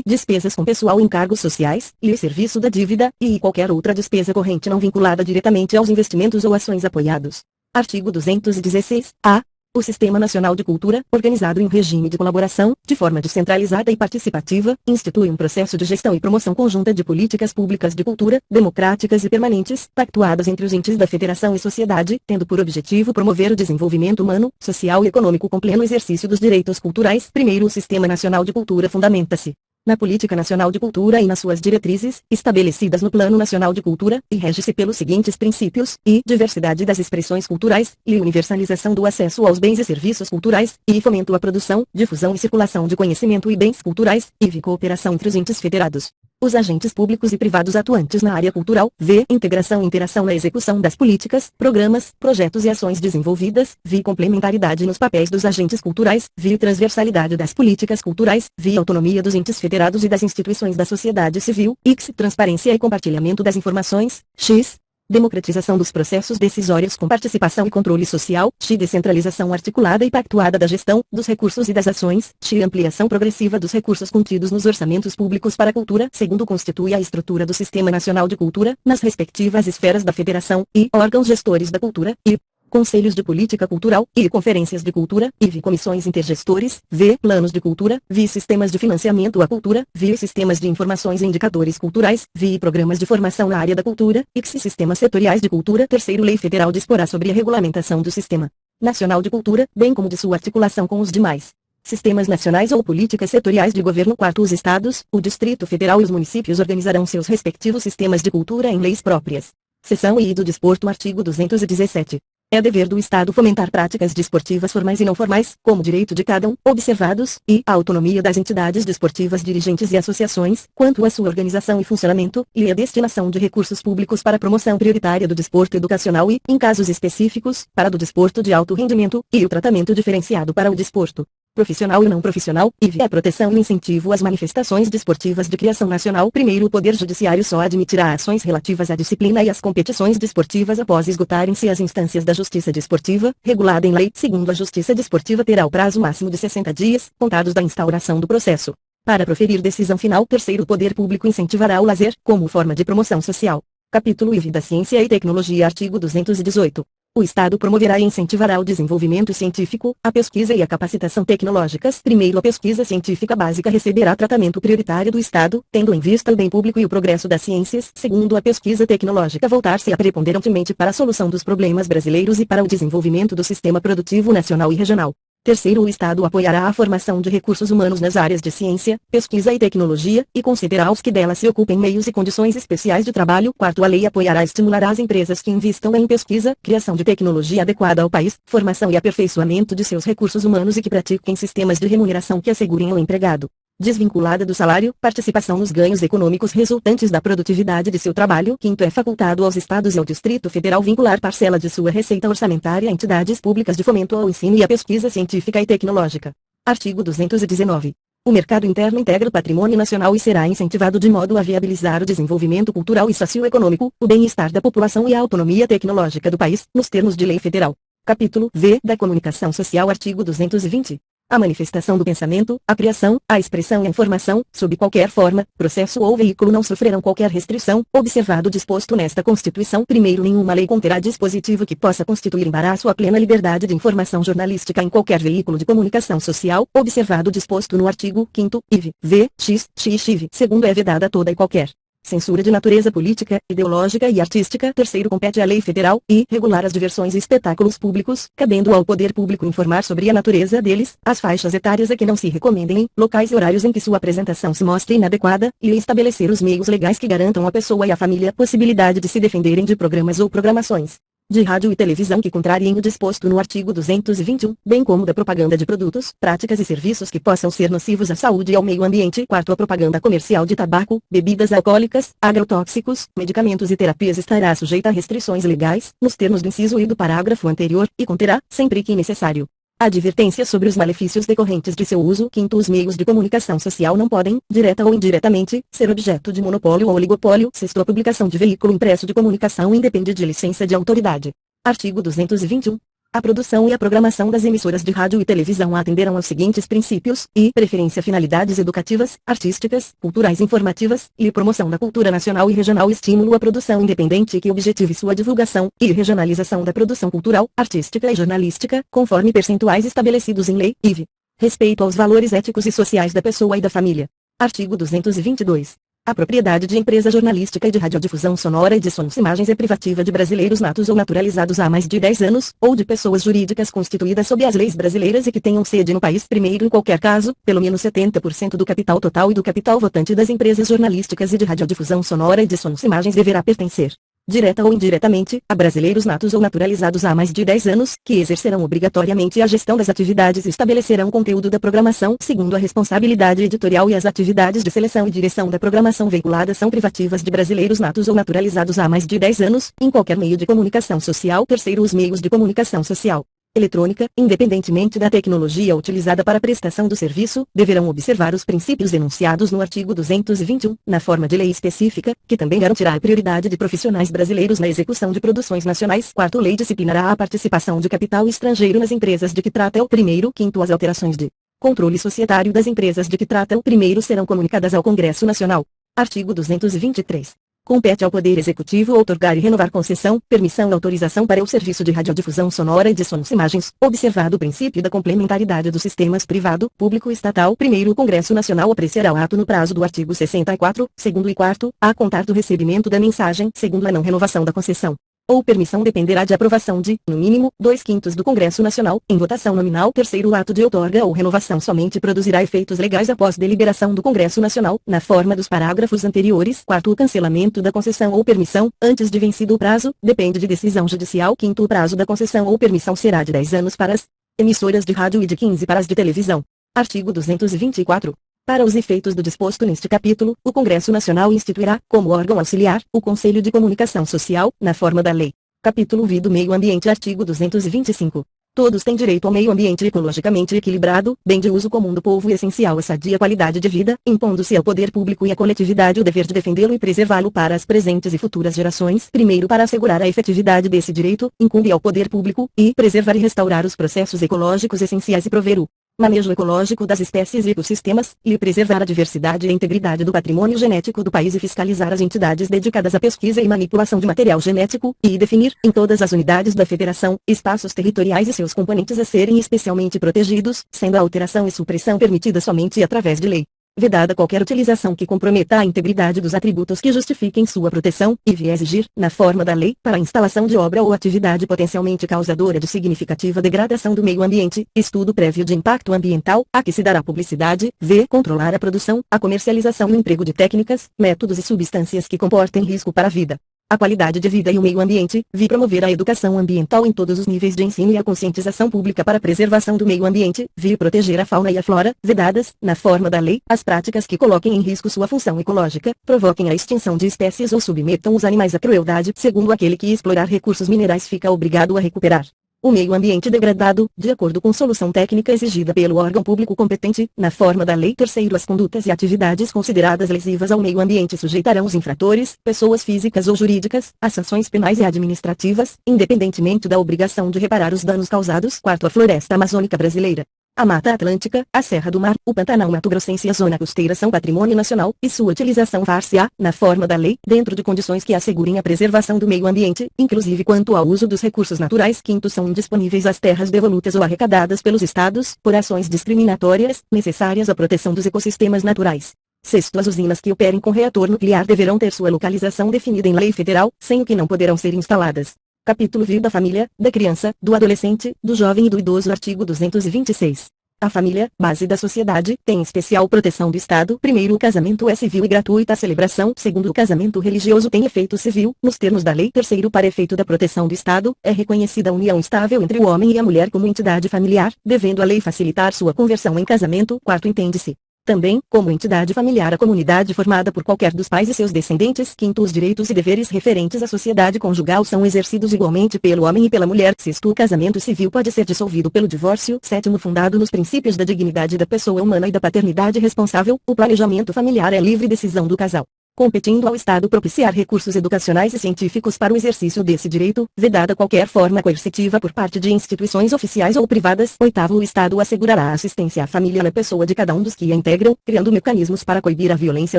despesas com pessoal em cargos sociais, e serviço da dívida, e qualquer outra despesa corrente não vinculada diretamente aos investimentos ou ações apoiados. Artigo 216-A. O Sistema Nacional de Cultura, organizado em regime de colaboração, de forma descentralizada e participativa, institui um processo de gestão e promoção conjunta de políticas públicas de cultura, democráticas e permanentes, pactuadas entre os entes da federação e sociedade, tendo por objetivo promover o desenvolvimento humano, social e econômico com pleno exercício dos direitos culturais. Primeiro, o Sistema Nacional de Cultura fundamenta-se na Política Nacional de Cultura e nas suas diretrizes, estabelecidas no Plano Nacional de Cultura, e rege-se pelos seguintes princípios: diversidade das expressões culturais, e universalização do acesso aos bens e serviços culturais, e fomento à produção, difusão e circulação de conhecimento e bens culturais, e cooperação entre os entes federados. Os agentes públicos e privados atuantes na área cultural. V. Integração e interação na execução das políticas, programas, projetos e ações desenvolvidas. V. Complementaridade nos papéis dos agentes culturais. V. Transversalidade das políticas culturais. V. Autonomia dos entes federados e das instituições da sociedade civil. X. Transparência e compartilhamento das informações. X. Democratização dos processos decisórios com participação e controle social. X. Descentralização articulada e pactuada da gestão, dos recursos e das ações. X. Ampliação progressiva dos recursos contidos nos orçamentos públicos para a cultura. Segundo, constitui a estrutura do Sistema Nacional de Cultura, nas respectivas esferas da Federação, e órgãos gestores da cultura, e Conselhos de Política Cultural, e Conferências de Cultura, e Comissões Intergestores, V. Planos de Cultura, V. Sistemas de Financiamento à Cultura, V. Sistemas de Informações e Indicadores Culturais, V. Programas de Formação na Área da Cultura, X. Sistemas Setoriais de Cultura. Terceiro, Lei Federal disporá sobre a regulamentação do Sistema Nacional de Cultura, bem como de sua articulação com os demais sistemas nacionais ou políticas setoriais de governo. Quarto, os estados, o Distrito Federal e os municípios organizarão seus respectivos sistemas de cultura em leis próprias. Seção I do Desporto. Artigo 217. É dever do Estado fomentar práticas desportivas formais e não formais, como direito de cada um, observados, e a autonomia das entidades desportivas dirigentes e associações, quanto à sua organização e funcionamento, e a destinação de recursos públicos para a promoção prioritária do desporto educacional e, em casos específicos, para do desporto de alto rendimento, e o tratamento diferenciado para o desporto profissional e não profissional, e a proteção e incentivo às manifestações desportivas de criação nacional. Primeiro, o Poder Judiciário só admitirá ações relativas à disciplina e às competições desportivas após esgotarem-se as instâncias da Justiça Desportiva, regulada em lei. Segundo, a Justiça Desportiva terá o prazo máximo de 60 dias, contados da instauração do processo, para proferir decisão final. Terceiro, o Poder Público incentivará o lazer, como forma de promoção social. Capítulo IV da Ciência e Tecnologia. Artigo 218. O Estado promoverá e incentivará o desenvolvimento científico, a pesquisa e a capacitação tecnológicas. Primeiro, a pesquisa científica básica receberá tratamento prioritário do Estado, tendo em vista o bem público e o progresso das ciências. Segundo, a pesquisa tecnológica voltar-se-á preponderantemente para a solução dos problemas brasileiros e para o desenvolvimento do sistema produtivo nacional e regional. Terceiro, o Estado apoiará a formação de recursos humanos nas áreas de ciência, pesquisa e tecnologia, e concederá aos que delas se ocupem meios e condições especiais de trabalho. Quarto, a lei apoiará e estimulará as empresas que invistam em pesquisa, criação de tecnologia adequada ao país, formação e aperfeiçoamento de seus recursos humanos e que pratiquem sistemas de remuneração que assegurem ao empregado, desvinculada do salário, participação nos ganhos econômicos resultantes da produtividade de seu trabalho. Quinto, é facultado aos Estados e ao Distrito Federal vincular parcela de sua receita orçamentária a entidades públicas de fomento ao ensino e à pesquisa científica e tecnológica. Artigo 219. O mercado interno integra o patrimônio nacional e será incentivado de modo a viabilizar o desenvolvimento cultural e socioeconômico, o bem-estar da população e a autonomia tecnológica do país, nos termos de lei federal. Capítulo V da Comunicação Social. Artigo 220. A manifestação do pensamento, a criação, a expressão e a informação, sob qualquer forma, processo ou veículo não sofrerão qualquer restrição, observado o disposto nesta Constituição. Primeiro, nenhuma lei conterá dispositivo que possa constituir embaraço à plena liberdade de informação jornalística em qualquer veículo de comunicação social, observado o disposto no artigo 5º, IV, V, X, X, Segundo, é vedada toda e qualquer censura de natureza política, ideológica e artística. Terceiro, compete à lei federal, e regular as diversões e espetáculos públicos, cabendo ao poder público informar sobre a natureza deles, as faixas etárias a que não se recomendem, locais e horários em que sua apresentação se mostre inadequada, e estabelecer os meios legais que garantam à pessoa e à família a possibilidade de se defenderem de programas ou programações de rádio e televisão que contrariem o disposto no artigo 221, bem como da propaganda de produtos, práticas e serviços que possam ser nocivos à saúde e ao meio ambiente. Quarto, a propaganda comercial de tabaco, bebidas alcoólicas, agrotóxicos, medicamentos e terapias estará sujeita a restrições legais, nos termos do inciso I do parágrafo anterior, e conterá, sempre que necessário, advertência sobre os malefícios decorrentes de seu uso. Quinto, os meios de comunicação social não podem, direta ou indiretamente, ser objeto de monopólio ou oligopólio. Sexto, a publicação de veículo impresso de comunicação independe de licença de autoridade. Artigo 221. A produção e a programação das emissoras de rádio e televisão atenderão aos seguintes princípios, e preferência finalidades educativas, artísticas, culturais informativas, e promoção da cultura nacional e regional, estímulo à produção independente que objetive sua divulgação, e regionalização da produção cultural, artística e jornalística, conforme percentuais estabelecidos em lei, IV. Respeito aos valores éticos e sociais da pessoa e da família. Artigo 222. A propriedade de empresa jornalística e de radiodifusão sonora e de sons e imagens é privativa de brasileiros natos ou naturalizados há mais de 10 anos, ou de pessoas jurídicas constituídas sob as leis brasileiras e que tenham sede no país. Primeiro, em qualquer caso, pelo menos 70% do capital total e do capital votante das empresas jornalísticas e de radiodifusão sonora e de sons e imagens deverá pertencer, direta ou indiretamente, a brasileiros natos ou naturalizados há mais de 10 anos, que exercerão obrigatoriamente a gestão das atividades e estabelecerão o conteúdo da programação segundo a responsabilidade editorial, e as atividades de seleção e direção da programação veiculada são privativas de brasileiros natos ou naturalizados há mais de 10 anos, em qualquer meio de comunicação social. Terceiro, os meios de comunicação social eletrônica, independentemente da tecnologia utilizada para a prestação do serviço, deverão observar os princípios enunciados no artigo 221, na forma de lei específica, que também garantirá a prioridade de profissionais brasileiros na execução de produções nacionais. Quarto, lei disciplinará a participação de capital estrangeiro nas empresas de que trata o primeiro. Quinto, as alterações de controle societário das empresas de que trata o primeiro serão comunicadas ao Congresso Nacional. Artigo 223. Compete ao Poder Executivo outorgar e renovar concessão, permissão e autorização para o serviço de radiodifusão sonora e de sons e imagens, observado o princípio da complementaridade dos sistemas privado, público e estatal. Primeiro, o Congresso Nacional apreciará o ato no prazo do artigo 64, segundo e quarto, a contar do recebimento da mensagem. Segundo, a não renovação da concessão ou permissão dependerá de aprovação de, no mínimo, 2/5 do Congresso Nacional, em votação nominal. Terceiro, o ato de outorga ou renovação somente produzirá efeitos legais após deliberação do Congresso Nacional, na forma dos parágrafos anteriores. Quarto, o cancelamento da concessão ou permissão, antes de vencido o prazo, depende de decisão judicial. Quinto, o prazo da concessão ou permissão será de 10 anos para as emissoras de rádio e de 15 para as de televisão. Artigo 224. Para os efeitos do disposto neste capítulo, o Congresso Nacional instituirá, como órgão auxiliar, o Conselho de Comunicação Social, na forma da lei. Capítulo V do Meio Ambiente. Artigo 225. Todos têm direito ao meio ambiente ecologicamente equilibrado, bem de uso comum do povo e essencial à sadia qualidade de vida, impondo-se ao poder público e à coletividade o dever de defendê-lo e preservá-lo para as presentes e futuras gerações. Primeiro, para assegurar a efetividade desse direito, incumbe ao poder público preservar e restaurar os processos ecológicos essenciais e prover o manejo ecológico das espécies e ecossistemas, preservar a diversidade e a integridade do patrimônio genético do país e fiscalizar as entidades dedicadas à pesquisa e manipulação de material genético, e definir, em todas as unidades da Federação, espaços territoriais e seus componentes a serem especialmente protegidos, sendo a alteração e supressão permitida somente através de lei. Vedada qualquer utilização que comprometa a integridade dos atributos que justifiquem sua proteção, e vier exigir, na forma da lei, para a instalação de obra ou atividade potencialmente causadora de significativa degradação do meio ambiente, estudo prévio de impacto ambiental, a que se dará publicidade. Controlar a produção, a comercialização e o emprego de técnicas, métodos e substâncias que comportem risco para a vida, a qualidade de vida e o meio ambiente. Promover a educação ambiental em todos os níveis de ensino e a conscientização pública para a preservação do meio ambiente. Proteger a fauna e a flora, vedadas, na forma da lei, as práticas que coloquem em risco sua função ecológica, provoquem a extinção de espécies ou submetam os animais à crueldade. Segundo, aquele que explorar recursos minerais fica obrigado a recuperar o meio ambiente degradado, de acordo com solução técnica exigida pelo órgão público competente, na forma da lei. Terceiro, as condutas e atividades consideradas lesivas ao meio ambiente sujeitarão os infratores, pessoas físicas ou jurídicas, a sanções penais e administrativas, independentemente da obrigação de reparar os danos causados. Quarto, a floresta amazônica brasileira, a Mata Atlântica, a Serra do Mar, o Pantanal Mato-Grossense e a Zona Costeira são patrimônio nacional, e sua utilização far-se-á, na forma da lei, dentro de condições que assegurem a preservação do meio ambiente, inclusive quanto ao uso dos recursos naturais. Quinto, são indisponíveis as terras devolutas ou arrecadadas pelos estados, por ações discriminatórias, necessárias à proteção dos ecossistemas naturais. Sexto, as usinas que operem com reator nuclear deverão ter sua localização definida em lei federal, sem o que não poderão ser instaladas. Capítulo V da família, da criança, do adolescente, do jovem e do idoso. Artigo 226. A família, base da sociedade, tem especial proteção do Estado. Primeiro, o casamento é civil e gratuita a celebração. Segundo, o casamento religioso tem efeito civil, nos termos da lei. Terceiro, para efeito da proteção do Estado, é reconhecida a união estável entre o homem e a mulher como entidade familiar, devendo a lei facilitar sua conversão em casamento. Quarto, entende-se também, como entidade familiar, a comunidade formada por qualquer dos pais e seus descendentes. Quinto, os direitos e deveres referentes à sociedade conjugal são exercidos igualmente pelo homem e pela mulher. Sexto, o casamento civil pode ser dissolvido pelo divórcio. Sétimo, fundado nos princípios da dignidade da pessoa humana e da paternidade responsável, o planejamento familiar é livre decisão do casal, competindo ao Estado propiciar recursos educacionais e científicos para o exercício desse direito, vedada qualquer forma coercitiva por parte de instituições oficiais ou privadas. Oitavo, o Estado assegurará a assistência à família na pessoa de cada um dos que a integram, criando mecanismos para coibir a violência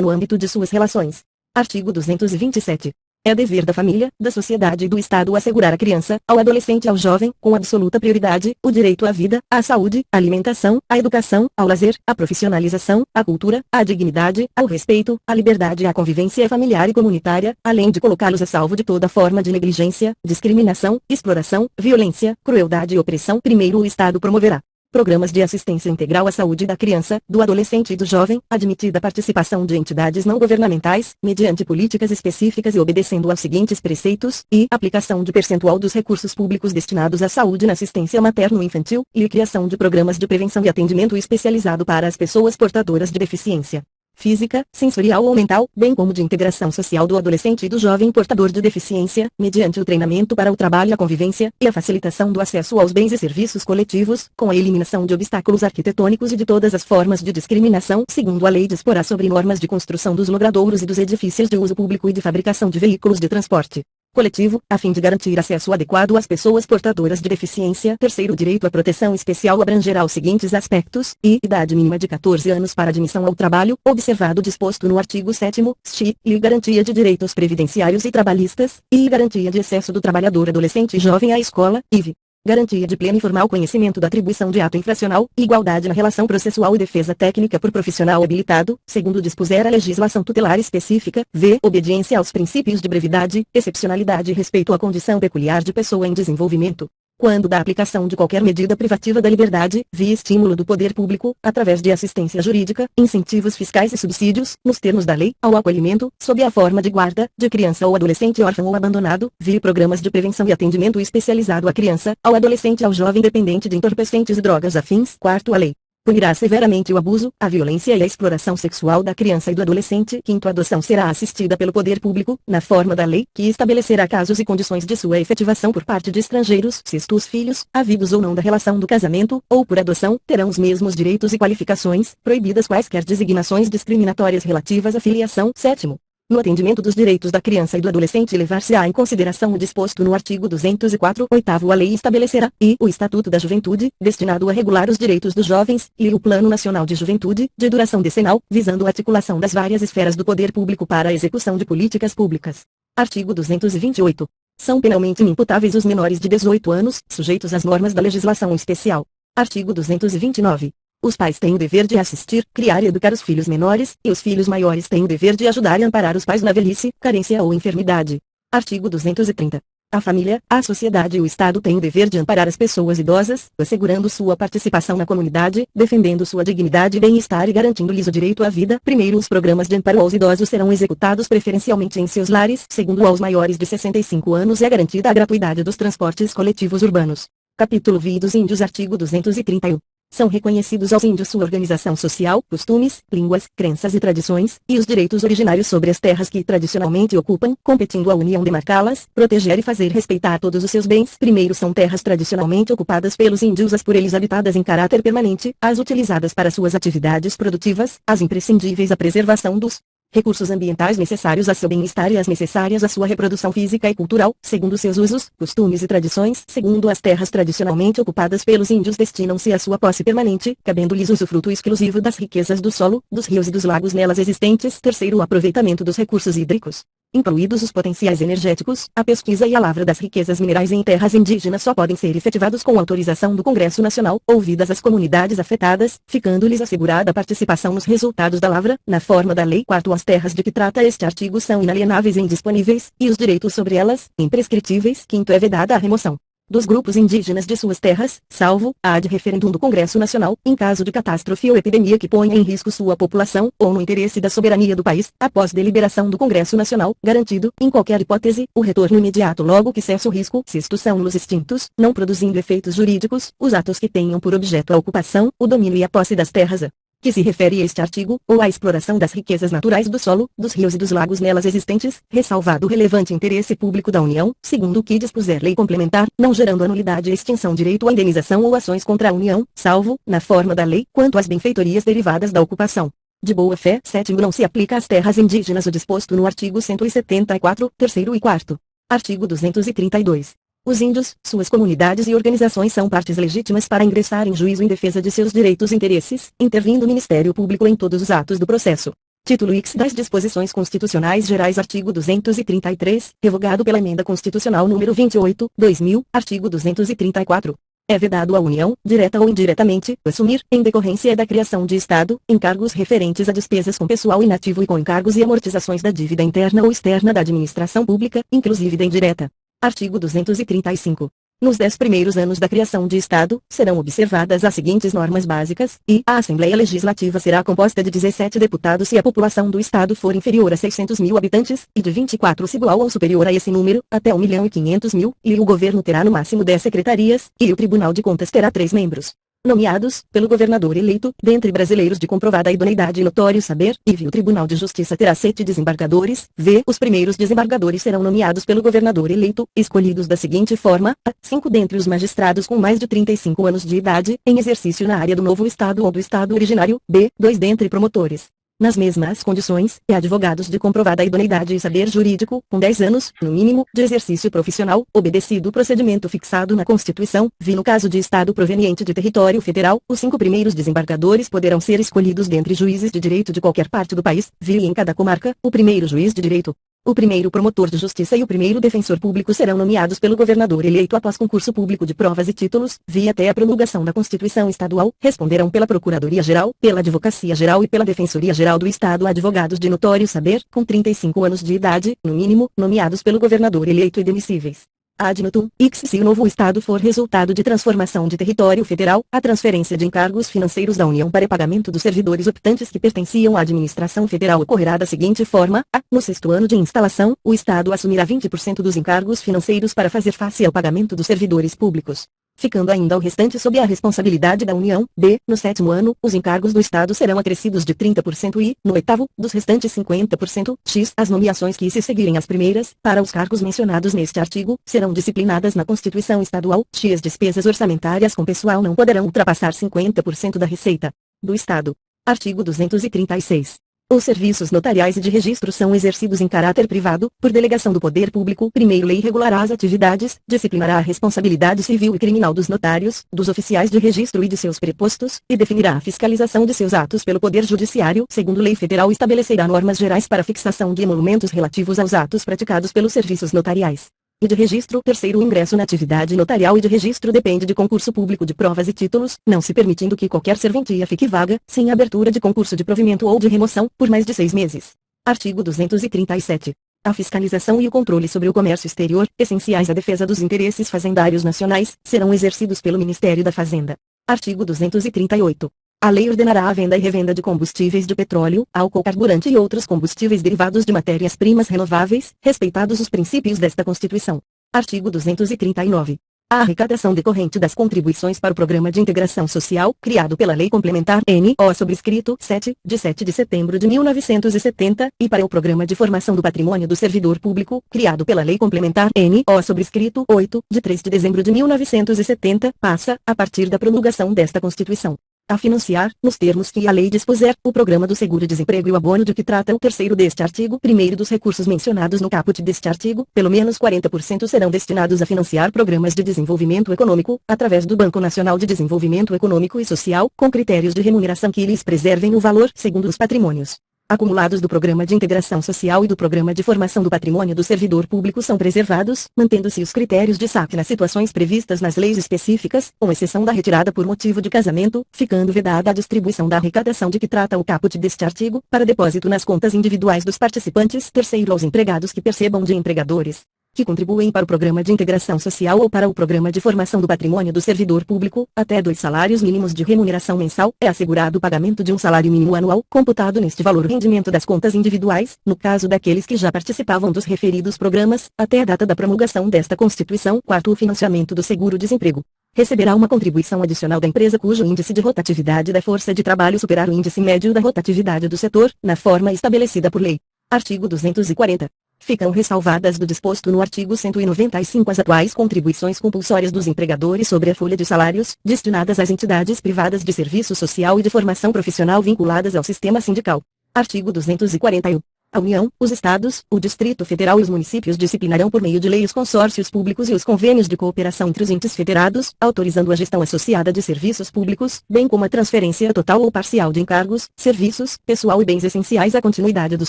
no âmbito de suas relações. Artigo 227. É dever da família, da sociedade e do Estado assegurar à criança, ao adolescente e ao jovem, com absoluta prioridade, o direito à vida, à saúde, à alimentação, à educação, ao lazer, à profissionalização, à cultura, à dignidade, ao respeito, à liberdade e à convivência familiar e comunitária, além de colocá-los a salvo de toda forma de negligência, discriminação, exploração, violência, crueldade e opressão. Primeiro, o Estado promoverá Programas de assistência integral à saúde da criança, do adolescente e do jovem, admitida a participação de entidades não governamentais, mediante políticas específicas e obedecendo aos seguintes preceitos, e aplicação de percentual dos recursos públicos destinados à saúde na assistência materno-infantil, e criação de programas de prevenção e atendimento especializado para as pessoas portadoras de deficiência física, sensorial ou mental, bem como de integração social do adolescente e do jovem portador de deficiência, mediante o treinamento para o trabalho e a convivência, e a facilitação do acesso aos bens e serviços coletivos, com a eliminação de obstáculos arquitetônicos e de todas as formas de discriminação, segundo a lei disporá sobre normas de construção dos logradouros e dos edifícios de uso público e de fabricação de veículos de transporte coletivo, a fim de garantir acesso adequado às pessoas portadoras de deficiência. Terceiro, direito à proteção especial abrangerá os seguintes aspectos, e idade mínima de 14 anos para admissão ao trabalho, observado o disposto no artigo 7º, st. e garantia de direitos previdenciários e trabalhistas, e garantia de acesso do trabalhador adolescente e jovem à escola, IV. Garantia de pleno e formal conhecimento da atribuição de ato infracional, igualdade na relação processual e defesa técnica por profissional habilitado, segundo dispuser a legislação tutelar específica, v. Obediência aos princípios de brevidade, excepcionalidade e respeito à condição peculiar de pessoa em desenvolvimento. Quando da aplicação de qualquer medida privativa da liberdade, via estímulo do poder público, através de assistência jurídica, incentivos fiscais e subsídios, nos termos da lei, ao acolhimento, sob a forma de guarda, de criança ou adolescente órfão ou abandonado, via programas de prevenção e atendimento especializado à criança, ao adolescente e ao jovem dependente de entorpecentes e drogas afins. Quarto, a lei punirá severamente o abuso, a violência e a exploração sexual da criança e do adolescente. Quinto, a adoção será assistida pelo poder público, na forma da lei, que estabelecerá casos e condições de sua efetivação por parte de estrangeiros. Sexto, os filhos, havidos ou não da relação do casamento, ou por adoção, terão os mesmos direitos e qualificações, proibidas quaisquer designações discriminatórias relativas à filiação. Sétimo, no atendimento dos direitos da criança e do adolescente levar-se-á em consideração o disposto no artigo 204. Oitavo, a lei estabelecerá, e o Estatuto da Juventude, destinado a regular os direitos dos jovens, e o Plano Nacional de Juventude, de duração decenal, visando a articulação das várias esferas do poder público para a execução de políticas públicas. Artigo 228. São penalmente inimputáveis os menores de 18 anos, sujeitos às normas da legislação especial. Artigo 229. Os pais têm o dever de assistir, criar e educar os filhos menores, e os filhos maiores têm o dever de ajudar e amparar os pais na velhice, carência ou enfermidade. Artigo 230. A família, a sociedade e o Estado têm o dever de amparar as pessoas idosas, assegurando sua participação na comunidade, defendendo sua dignidade e bem-estar e garantindo-lhes o direito à vida. Primeiro, os programas de amparo aos idosos serão executados preferencialmente em seus lares. Segundo, aos maiores de 65 anos é garantida a gratuidade dos transportes coletivos urbanos. Capítulo V dos Índios. Artigo 231. São reconhecidos aos índios sua organização social, costumes, línguas, crenças e tradições, e os direitos originários sobre as terras que tradicionalmente ocupam, competindo à União demarcá-las, proteger e fazer respeitar todos os seus bens. Primeiro, são terras tradicionalmente ocupadas pelos índios, as por eles habitadas em caráter permanente, as utilizadas para suas atividades produtivas, as imprescindíveis à preservação dos recursos ambientais necessários a seu bem-estar e as necessárias à sua reprodução física e cultural, segundo seus usos, costumes e tradições. Segundo, as terras tradicionalmente ocupadas pelos índios destinam-se à sua posse permanente, cabendo-lhes usufruto exclusivo das riquezas do solo, dos rios e dos lagos nelas existentes. Terceiro, o aproveitamento dos recursos hídricos, incluídos os potenciais energéticos, a pesquisa e a lavra das riquezas minerais em terras indígenas só podem ser efetivados com autorização do Congresso Nacional, ouvidas as comunidades afetadas, ficando-lhes assegurada a participação nos resultados da lavra, na forma da lei. Quarto, as terras de que trata este artigo são inalienáveis e indisponíveis, e os direitos sobre elas, imprescritíveis. Quinto, é vedada a remoção dos grupos indígenas de suas terras, salvo, ad referendum do Congresso Nacional, em caso de catástrofe ou epidemia que ponha em risco sua população, ou no interesse da soberania do país, após deliberação do Congresso Nacional, garantido, em qualquer hipótese, o retorno imediato logo que cessa o risco. Sexto, são-los extintos, não produzindo efeitos jurídicos, os atos que tenham por objeto a ocupação, o domínio e a posse das terras que se refere a este artigo, ou à exploração das riquezas naturais do solo, dos rios e dos lagos nelas existentes, ressalvado o relevante interesse público da União, segundo o que dispuser lei complementar, não gerando anulidade e extinção direito à indenização ou ações contra a União, salvo, na forma da lei, quanto às benfeitorias derivadas da ocupação de boa-fé. Sétimo, não se aplica às terras indígenas o disposto no artigo 174, terceiro e quarto. Artigo 232. Os índios, suas comunidades e organizações são partes legítimas para ingressar em juízo em defesa de seus direitos e interesses, intervindo o Ministério Público em todos os atos do processo. Título X das Disposições Constitucionais Gerais. Artigo 233, revogado pela Emenda Constitucional número 28, 2000, artigo 234. É vedado à União, direta ou indiretamente, assumir, em decorrência da criação de Estado, encargos referentes a despesas com pessoal inativo e com encargos e amortizações da dívida interna ou externa da administração pública, inclusive da indireta. Artigo 235. Nos 10 primeiros anos da criação de Estado, serão observadas as seguintes normas básicas, e a Assembleia Legislativa será composta de 17 deputados se a população do Estado for inferior a 600 mil habitantes, e de 24 se igual ou superior a esse número, até 1.500.000, e o governo terá no máximo 10 secretarias, e o Tribunal de Contas terá 3 membros. Nomeados, pelo governador eleito, dentre brasileiros de comprovada idoneidade e notório saber, e o Tribunal de Justiça terá 7 desembargadores, os primeiros desembargadores serão nomeados pelo governador eleito, escolhidos da seguinte forma, a. 5 dentre os magistrados com mais de 35 anos de idade, em exercício na área do novo Estado ou do Estado originário, 2 dentre promotores. Nas mesmas condições, advogados de comprovada idoneidade e saber jurídico, com 10 anos, no mínimo, de exercício profissional, obedecido o procedimento fixado na Constituição, no caso de Estado proveniente de território federal, os 5 primeiros desembargadores poderão ser escolhidos dentre juízes de direito de qualquer parte do país, e em cada comarca, o primeiro juiz de direito. O primeiro promotor de justiça e o primeiro defensor público serão nomeados pelo governador eleito após concurso público de provas e títulos, até a promulgação da Constituição Estadual, responderão pela Procuradoria-Geral, pela Advocacia-Geral e pela Defensoria-Geral do Estado advogados de notório saber, com 35 anos de idade, no mínimo, nomeados pelo governador eleito e demissíveis. Ad notum, se o novo Estado for resultado de transformação de território federal, a transferência de encargos financeiros da União para pagamento dos servidores optantes que pertenciam à administração federal ocorrerá da seguinte forma, no 6º ano de instalação, o Estado assumirá 20% dos encargos financeiros para fazer face ao pagamento dos servidores públicos, ficando ainda o restante sob a responsabilidade da União. No 7º ano, os encargos do Estado serão acrescidos de 30% e, no 8º, dos restantes 50%, as nomeações que se seguirem às primeiras, para os cargos mencionados neste artigo, serão disciplinadas na Constituição Estadual, as despesas orçamentárias com pessoal não poderão ultrapassar 50% da receita do Estado. Artigo 236. Os serviços notariais e de registro são exercidos em caráter privado, por delegação do Poder Público. Primeiro, lei regulará as atividades, disciplinará a responsabilidade civil e criminal dos notários, dos oficiais de registro e de seus prepostos, e definirá a fiscalização de seus atos pelo Poder Judiciário. Segundo, lei federal estabelecerá normas gerais para fixação de emolumentos relativos aos atos praticados pelos serviços notariais e de registro. Terceiro, o ingresso na atividade notarial e de registro depende de concurso público de provas e títulos, não se permitindo que qualquer serventia fique vaga, sem abertura de concurso de provimento ou de remoção, por mais de 6 meses. Artigo 237. A fiscalização e o controle sobre o comércio exterior, essenciais à defesa dos interesses fazendários nacionais, serão exercidos pelo Ministério da Fazenda. Artigo 238. A lei ordenará a venda e revenda de combustíveis de petróleo, álcool carburante e outros combustíveis derivados de matérias-primas renováveis, respeitados os princípios desta Constituição. Artigo 239. A arrecadação decorrente das contribuições para o Programa de Integração Social, criado pela Lei Complementar N.O. sobrescrito 7, de 7 de setembro de 1970, e para o Programa de Formação do Patrimônio do Servidor Público, criado pela Lei Complementar N.O. sobrescrito 8, de 3 de dezembro de 1970, passa, a partir da promulgação desta Constituição, a financiar, nos termos que a lei dispuser, o programa do seguro-desemprego e o abono de que trata o terceiro deste artigo. Primeiro, dos recursos mencionados no caput deste artigo, pelo menos 40% serão destinados a financiar programas de desenvolvimento econômico, através do Banco Nacional de Desenvolvimento Econômico e Social, com critérios de remuneração que lhes preservem o valor, segundo os patrimônios acumulados do Programa de Integração Social e do Programa de Formação do Patrimônio do Servidor Público são preservados, mantendo-se os critérios de saque nas situações previstas nas leis específicas, com exceção da retirada por motivo de casamento, ficando vedada a distribuição da arrecadação de que trata o caput deste artigo, para depósito nas contas individuais dos participantes. Terceiro, aos empregados que percebam de empregadores que contribuem para o Programa de Integração Social ou para o Programa de Formação do Patrimônio do Servidor Público, até 2 salários mínimos de remuneração mensal, é assegurado o pagamento de um salário mínimo anual, computado neste valor o rendimento das contas individuais, no caso daqueles que já participavam dos referidos programas, até a data da promulgação desta Constituição. Quarto, o financiamento do seguro-desemprego receberá uma contribuição adicional da empresa cujo índice de rotatividade da força de trabalho superar o índice médio da rotatividade do setor, na forma estabelecida por lei. Artigo 240. Ficam ressalvadas do disposto no artigo 195 as atuais contribuições compulsórias dos empregadores sobre a folha de salários, destinadas às entidades privadas de serviço social e de formação profissional vinculadas ao sistema sindical. Artigo 241. A União, os Estados, o Distrito Federal e os municípios disciplinarão por meio de lei os consórcios públicos e os convênios de cooperação entre os entes federados, autorizando a gestão associada de serviços públicos, bem como a transferência total ou parcial de encargos, serviços, pessoal e bens essenciais à continuidade dos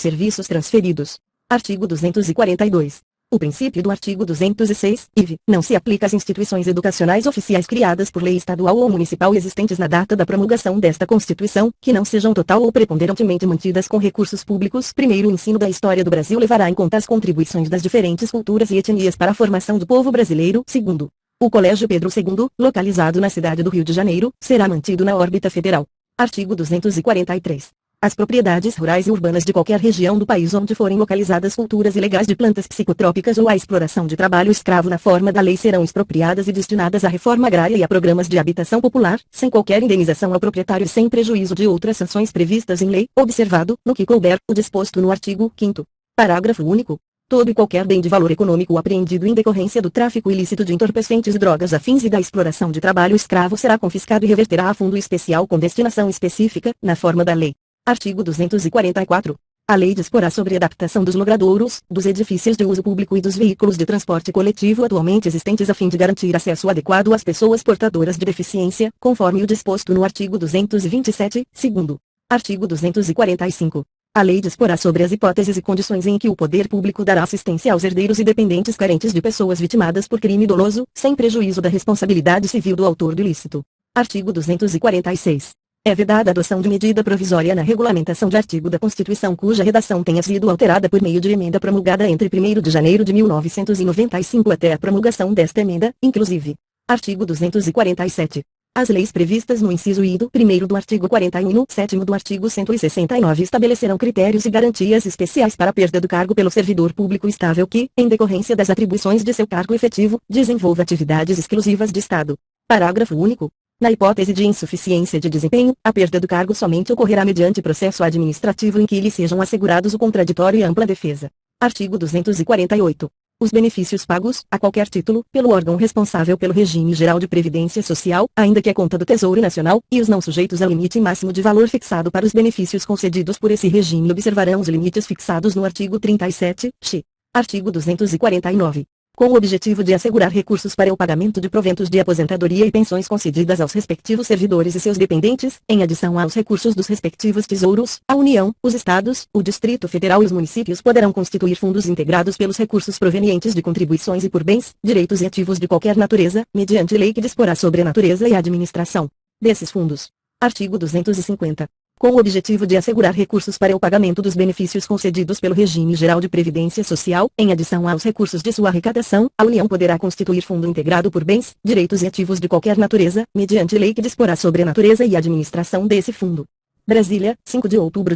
serviços transferidos. Artigo 242. O princípio do artigo 206, IV, não se aplica às instituições educacionais oficiais criadas por lei estadual ou municipal existentes na data da promulgação desta Constituição, que não sejam total ou preponderantemente mantidas com recursos públicos. Primeiro, o ensino da história do Brasil levará em conta as contribuições das diferentes culturas e etnias para a formação do povo brasileiro. Segundo, O Colégio Pedro II, localizado na cidade do Rio de Janeiro, será mantido na órbita federal. Artigo 243. As propriedades rurais e urbanas de qualquer região do país onde forem localizadas culturas ilegais de plantas psicotrópicas ou a exploração de trabalho escravo na forma da lei serão expropriadas e destinadas à reforma agrária e a programas de habitação popular, sem qualquer indenização ao proprietário e sem prejuízo de outras sanções previstas em lei, observado, no que couber, o disposto no artigo 5º. Parágrafo único. Todo e qualquer bem de valor econômico apreendido em decorrência do tráfico ilícito de entorpecentes e drogas afins e da exploração de trabalho escravo será confiscado e reverterá a fundo especial com destinação específica, na forma da lei. Artigo 244. A lei disporá sobre a adaptação dos logradouros, dos edifícios de uso público e dos veículos de transporte coletivo atualmente existentes a fim de garantir acesso adequado às pessoas portadoras de deficiência, conforme o disposto no artigo 227, segundo. Artigo 245. A lei disporá sobre as hipóteses e condições em que o poder público dará assistência aos herdeiros e dependentes carentes de pessoas vitimadas por crime doloso, sem prejuízo da responsabilidade civil do autor do ilícito. Artigo 246. É vedada a adoção de medida provisória na regulamentação de artigo da Constituição cuja redação tenha sido alterada por meio de emenda promulgada entre 1º de janeiro de 1995 até a promulgação desta emenda, inclusive. Artigo 247. As leis previstas no inciso I do 1º do artigo 41 e no 7º do artigo 169 estabelecerão critérios e garantias especiais para a perda do cargo pelo servidor público estável que, em decorrência das atribuições de seu cargo efetivo, desenvolva atividades exclusivas de Estado. Parágrafo único. Na hipótese de insuficiência de desempenho, a perda do cargo somente ocorrerá mediante processo administrativo em que lhe sejam assegurados o contraditório e ampla defesa. Artigo 248. Os benefícios pagos, a qualquer título, pelo órgão responsável pelo regime geral de previdência social, ainda que a conta do Tesouro Nacional, e os não sujeitos ao limite máximo de valor fixado para os benefícios concedidos por esse regime observarão os limites fixados no artigo 37-x. Artigo 249. Com o objetivo de assegurar recursos para o pagamento de proventos de aposentadoria e pensões concedidas aos respectivos servidores e seus dependentes, em adição aos recursos dos respectivos tesouros, a União, os Estados, o Distrito Federal e os municípios poderão constituir fundos integrados pelos recursos provenientes de contribuições e por bens, direitos e ativos de qualquer natureza, mediante lei que disporá sobre a natureza e a administração desses fundos. Artigo 250. Com o objetivo de assegurar recursos para o pagamento dos benefícios concedidos pelo regime geral de previdência social, em adição aos recursos de sua arrecadação, a União poderá constituir fundo integrado por bens, direitos e ativos de qualquer natureza, mediante lei que disporá sobre a natureza e a administração desse fundo. Brasília, 5 de outubro de